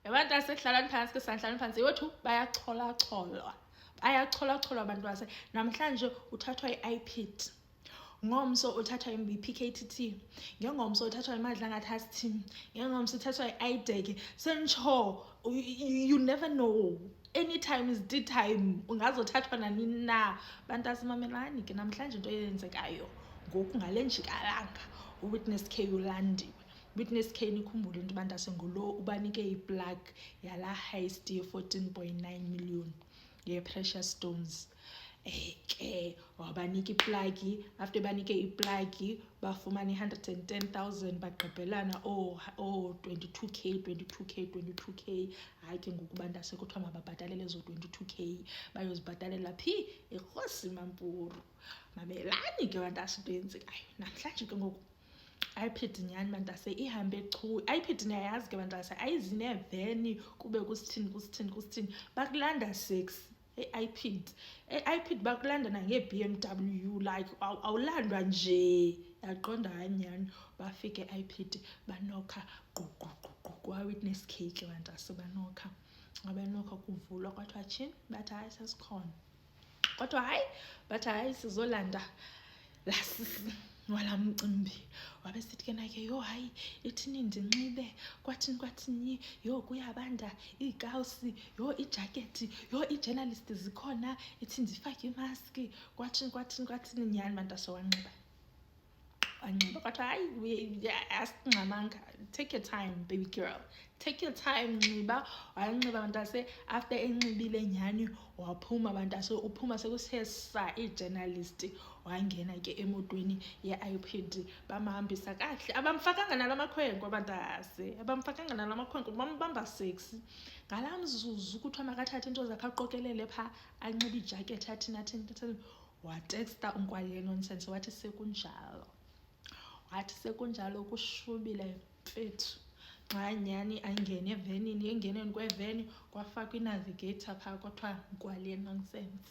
abantu asehlalani phansi ke sihlalani phansi yothu bayachola abantu ase namhlanje uthathwa iPad ngomso uthathwa iPKTT ngengomso uthathwa iMadlangatha's team ngengomso uthathwa iIDEC sencho you never know anytime is the time ungazothathwa nanini na bantu asimamelani ke namhlanje into eyenzekayo ngoku ngale njikalanga uWitness K ulandiwe Witness K nikhumbule into abantu asengulo ubanike iplug yala heist ye 14.9 million ye precious stones ke wabanika iplug after banike iplug bafumana 110,000 baqebelana 22k hayi ke ngoku bantu asekuthiwa mababhatalele zo 22k bayozibhatalela phi eKhosi Mampuru mamelani ke bantu asinto yenzekayo namhlanje ke ngoku iPad nyani bantu ase ihambe chu iPad niyayazi ke bantu ase ayizine veni kube kusithini bakulanda 6 iPad bakulanda nange-BMW like awulandwa nje yaqonda hanyani bafike iPad banokha kwa Witness K ke bantu ase banokha kuvulwa kwathiwa tshini bathi hayi sesikhona kodwa hayi sizolanda lasisi wala mcimbi wabe sithi ke nake yo hayi ithini ndinxibe kwathini yo kuyabanda iikawusi yo ijaketi yo ijournalist zikhona ithi ndifake imask kwathini nyani bantu asewanxiba kodwa hayi asingxamanga take your time baby girl take your time nxiba wanxiba bantu ase after enxibile nyani waphuma bantu ase uphuma sekusesa ijournalist wangena ke emotweni yeIPad bamhambisa kahle abamfakanga nalamakhwenkwe abantu ase bambamba sexy ngalamzuzu kuthiwa makathathe into zakhe aqokelele pha anxibe ijacket athini watexta uNkwali nonsense wathi sekunjalo kushubile mfethu xa nyani angene evenini engeneni kweveni kwafakwa inavigator phaa kwathiwa Nkwali nonsense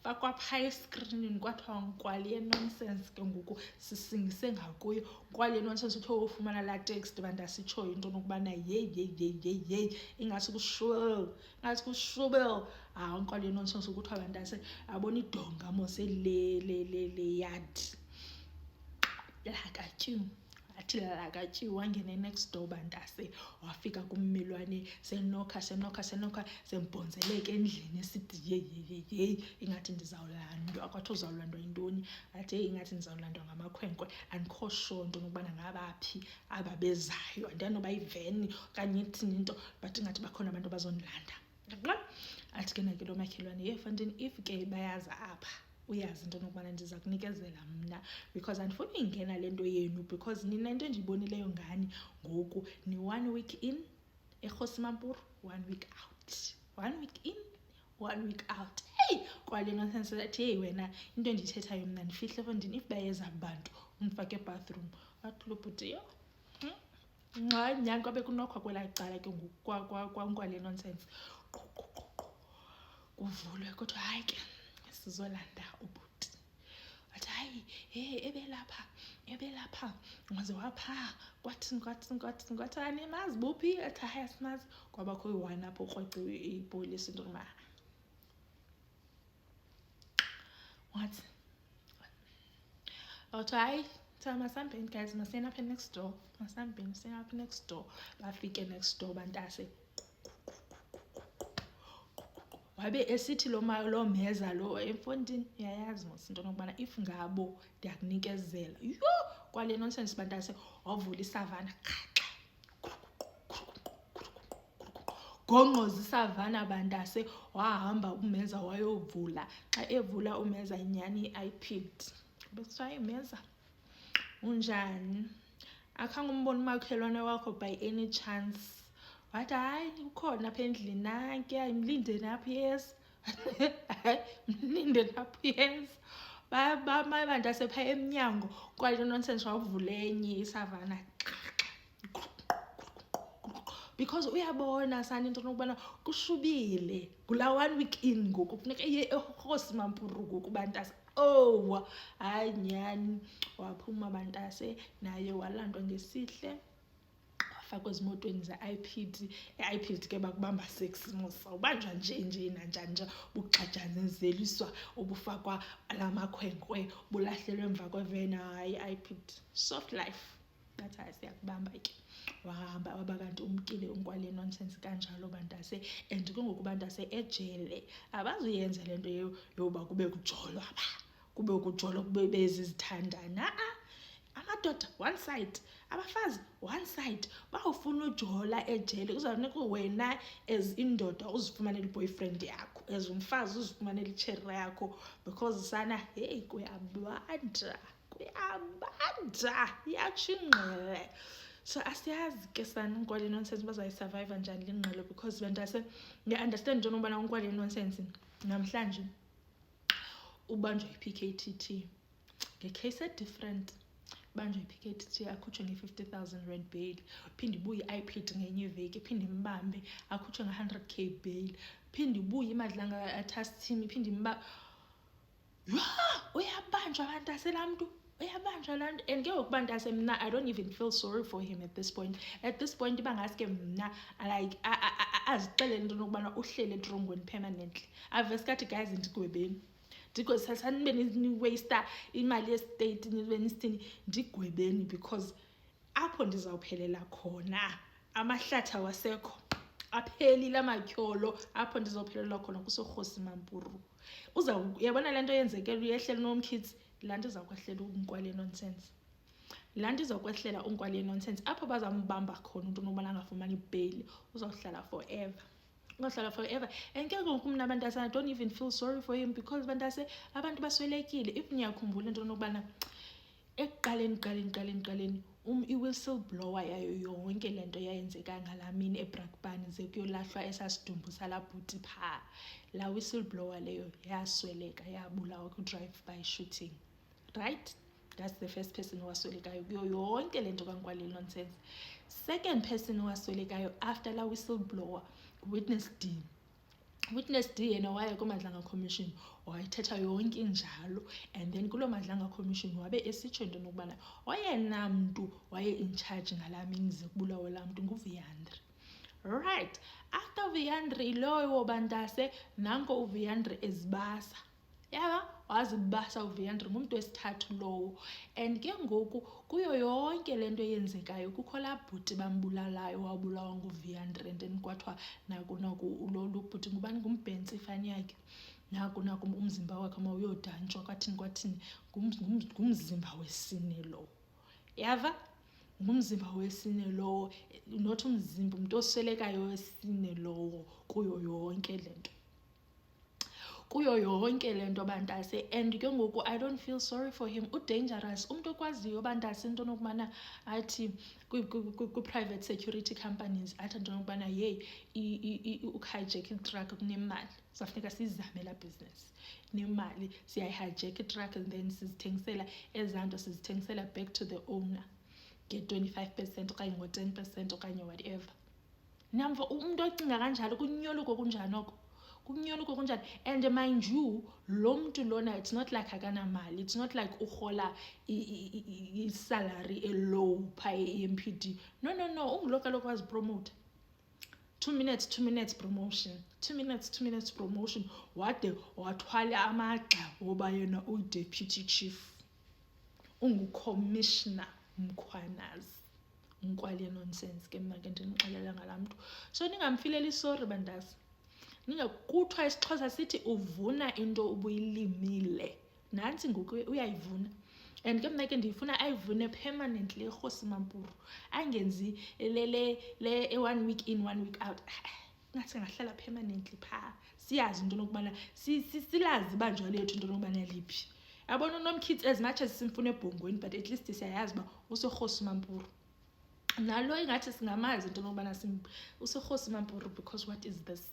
fakwa phaa escreenini kwathiwa Nkwali nonsense ke ngoku sisingise ngakuyo Nkwali nonsense uthe ufumana laa text bantu asitshoyo into nokubana yeyi ingasi kushubile Nkwali nonsense ukuthiwa bantu ase abona idonga mose le yadi lakatyu wangena next door bantu ase wafika kummelwane senokha sembhonzeleke endlini esithi yeyi ingathi ndizawulandwa kwathi uzawulandwa yintoni athi ingathi ndizawulandwa ngamakhwenkwe andikho sure into nokubana ngabaphi ababezayo andinoba yiveni okanye ithini into but ingathi bakhona abantu abazondilanda athi ke nake lo makhelwane yefantini if ke bayaza apha uyazi into nokubana ndiza kunikezela mna because andifuni ingena le nto yenu because nina into endiyibonileyo ngani ngoku ni 1 week in eKhosi Mampuru 1 week out 1 week in 1 week out Kwali nonsense athi hey wena into endiyithethayo mna ndifihle efondini if bayeza abantu undifake ebathroom wathi lo bhutiyo nyani kwabe kunokhwa kwelaa cala ke ngoku kwaNkwali nonsense kuvulwe kodwa hayi ke sizolanda ubhuti wathi hayi ebelapha waze wapha kwathi animazi buphi athi hayi asimazi kwabakho iyi-1 apho ukrweqe ipolisi into yokuba wathi hayi masihambeni guys masiyeni apha next door bafike next door bantase wabe esithi lo meza lo emfondini yayazi mos into nokubana if ngabo ndiyakunikezela Kwali nonsense bantase wavula isavana gongqoza isavana bantase wahamba umeza wayovula xa evula umeza nyani iPad besithiwa imeza unjani akhange umbone umakhelwane wakho by any chance wathi hayi ukhona apha endlini nanke ayimlindeni apha yes mlindeni apha yes abantu asepha emnyango Kwali nonsense wavula enye isavana because uyabona sani into nokubana kushubile kula 1 week in ngoku kufuneka iye eKhosi Mampuru ngoku bantase hayi nyani waphuma bantase naye walandwa ngesihle afakwe ezimotweni ze-IPD. E-IPD ke bakubamba 6 months, ubanjwa nje nanjani buxatshanezeliswa, ubufakwa lamakhwenkwe, bulahlelwe emva kwevena. Hayi, i-IPD soft life. That's how siyakubamba ke. Wahamba waba kanti umkile unkwale nonsense kanjalo bantase. And ke ngoku bantase ejele abazuyenza lento yoba kube kujolwa kube kujolwa kube bezizithandana. Amadoda one side, abafazi one side. Bawufuna ujola ejele, uzawunika wena as indoda uzifumanele boyfriend yakho, as umfazi uzifumanele icherry yakho, because sana hey kuyabanda iyachingqele. So asiyazi ke sana unkwale nonsense bazayisurvive njani lengqele, because bantase ngiya-understand nje ubana unkwale nonsense namhlanje ubanjwa yi-PKTT ngecase different. Banjwa yi-PKTT akhutshwe nge-50,000 rand bail, phinde ibuye i-IPD ngenye iveki, phinde imbambe akhutshwe nge-100k bail, phinde ibuye imadlanga atask team, phinde uyabanjwa bantase laa mntu, uyabanjwa laa nto. And ke ngoku bantase mna I don't even feel sorry for him at this point. At this point ibangaske mna like azixelele into yokubana uhlele etrongweni permanently. Avese kathi guys ndigwebeni, ndibe niwaster imali yestate, nibe nisithini, ndigwebeni, because apho ndizawuphelela khona amahlathi awasekho, aphelile amatyholo, apho ndizawuphelela khona kuSekgosi Mampuru. Uyabona le nto yenzekela uyehlele nomkids, laa nto izakwehlela unkwale nonsense, laa nto izakwehlela unkwale nonsense. Apho bazambamba khona into nokubana angafumani ibheyili, uzawuhlala forever. And ke ngoku mna bantase I don't even feel sorry for him, because bantase abantu baswelekile. If niyakhumbula into nokubana ekuqaleni i-whistleblower yayo yonke le nto yayenzeka ngalaa mini eBrakpan ze kuyolahlwa esasidumbu salaa bhuti phaa, laa whistleblower leyo yasweleka, yabulawa ku-drive-by shooting, right? That's the first person owaswelekayo kuyo yonke le nto kankwale nonsense. Second person owaswelekayo after laa whistleblower, Witness D yena waya kuMadlanga Commission wayithetha yonke injalo. And then kuloo Madlanga Commission wabe esitsho into nokubana oyena mntu waye in charge ngalaa mini ze kubulawe laa mntu nguVuyandre. Right, after Vuyandre lowo bantase, nanko uVuyandre ezibasa, yaba wazibasa uVuyandre, ngumntu wesithathu lowo. And ke ngoku kuyo yonke le nto yenzekayo kukho laa bhuti bambulalayo wabulawa nguVuyandre. And then kwathiwa naku lo bhuti ngubani, nguMbhentsi ifani yakhe, naku umzimba wakhe mawuyodantshwa kwathini ngumzimba wesine lowo, yava, ngumzimba wesine lowo, not umzimba, umntu oswelekayo wesine lowo kuyo yonke le nto bantase. And ke ngoku I don't feel sorry for him. Udangerous, umntu okwaziyo bantase into nokubana athi kwi-private security companies athi into nokubana uhijack itruck kunemali, safuneka sizame laa business, nemali siyayihijack itruck and then sizithengisela ezaa nto, sizithengisela back to the owner nge-25% okanye ngo-10% okanye whatever. Namva umntu ocinga kanjalo kunyoluko kunjani oko, kunyoluko kunjani. And mind you, lo mntu lona it's not like akanamali, it's not like urhola i-salary elow phaa e-MPD. No, ungulo kaloku wazipromota. 2 minutes promotion, 2 minutes promotion, wade wathwala amagxa woba yena uyi-deputy chief, ungucommissioner Mkhwanazi. Unkwale nonsense ke mna ke ndinixelela ngalaa mntu. So ningamfileli sorry bantase, kuthiwa isiXhosa sithi uvuna into ubuyilimile, nantsi ngoku uyayivuna. And ke mna ke ndiyifuna ayivune permanently eKgosi Mampuru, angenzi le 1 week in 1 week out. Ngathi ngahlala permanently phaa, siyazi into nokubana silazi ibanjwa lethu into nokubana liphi. Yabona uNomkhithi as much as simfuna ebhongweni, but at least siyayazi uba useKgosi Mampuru. Nalo ingathi singamazi into nokubana useKgosi Mampuru, because what is this?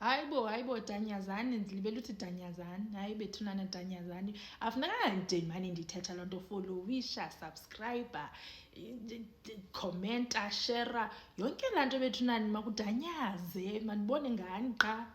Hayibo danyazane, ndilibele uthi danyazane, hayi bethunana danyazane. Afuneka ndimane ndithetha loo nto, followisha, subscriber, commenta, share, yonke laa nto bethunani makudanyaze, mandibone ngani qa.